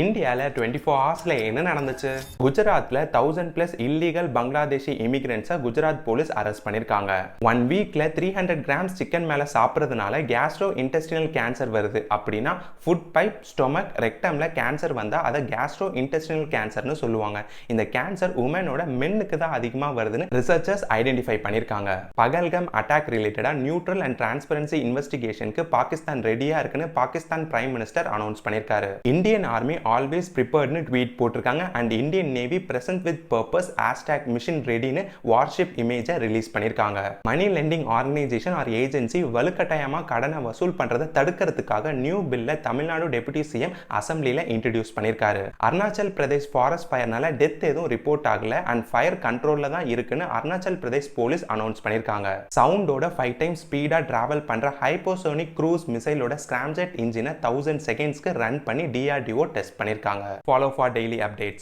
இந்தியாவில் 24 ஹவர்ஸில் என்ன நடந்துச்சு? குஜராத்தில் 1000+ இல்லீகல் பங்களாதேஷி இமிகிரண்ட்ஸை குஜராத் போலீஸ் அரெஸ்ட் பண்ணியிருக்காங்க. 1 வீக்கில் 300 கிராம்ஸ் சிக்கன் மேலே சாப்பிட்றதுனால கேஸ்ட்ரோ இன்டெஸ்டினல் கேன்சர் வருது அப்படின்னா ஃபுட் பைப், ஸ்டொமக், ரெக்டமில் கேன்சர் வந்தால் அதை கேஸ்ட்ரோ இன்டெஸ்டினல் கேன்சர்னு சொல்லுவாங்க. இந்த கேன்சர் உமனோட மென்னுக்கு தான் அதிகமாக வருதுன்னு ரிசர்ச்சர்ஸ் ஐடென்டிஃபை பண்ணியிருக்காங்க. பகல்கம் அட்டாக் ரிலேட்டடாக நியூட்ரல் அண்ட் டிரான்ஸ்பரன்சி இன்வெஸ்டிகேஷனுக்கு பாகிஸ்தான் ரெடியாக இருக்குன்னு பாகிஸ்தான் பிரைம் மினிஸ்டர் அனௌன்ஸ் பண்ணியிருக்காரு. இந்தியன் ஆர்மி ஆல்வேஸ் ப்ரிப்பேர்ட்னு ட்வீட் போட்டிருக்காங்க. And Indian navy present with purpose mission ரெடின்னு வார்ஷிப் இமேஜை ரிலீஸ் பண்ணியிருக்காங்க. Money lending organisation or agency வலுக்கட்டாயமா கடனை வசூல் பண்றதை தடுக்கிறதுக்காக நியூ பில்ல தமிழ்நாடு டெபுட்டி சிஎம் அசம்பிளில இன்ட்ரோடியூஸ் பண்ணியிருக்காரு. அருணாச்சல் பிரதேஷ் ஃபாரஸ்ட் ஃபயர்னால டெத் எதுவும் ரிப்போர்ட் ஆகல அண்ட் ஃபயர் கண்ட்ரோல்ல தான் இருக்குன்னு அருணாச்சல் பிரதேஷ் போலீஸ் அனௌன்ஸ் பண்ணியிருக்காங்க. சவுண்டோட 5 டைம்ஸ் ஸ்பீடா டிராவல் பண்ற ஹைப்போசோனிக் க்ரூஸ் மிசைலோட ஸ்கிராம்ஜெட் இன்ஜினை 1000 செகண்ட்ஸ்க்கு ரன் பண்ணி DRDO டெஸ்ட் பண்ணியிருக்காங்க. Follow for daily updates.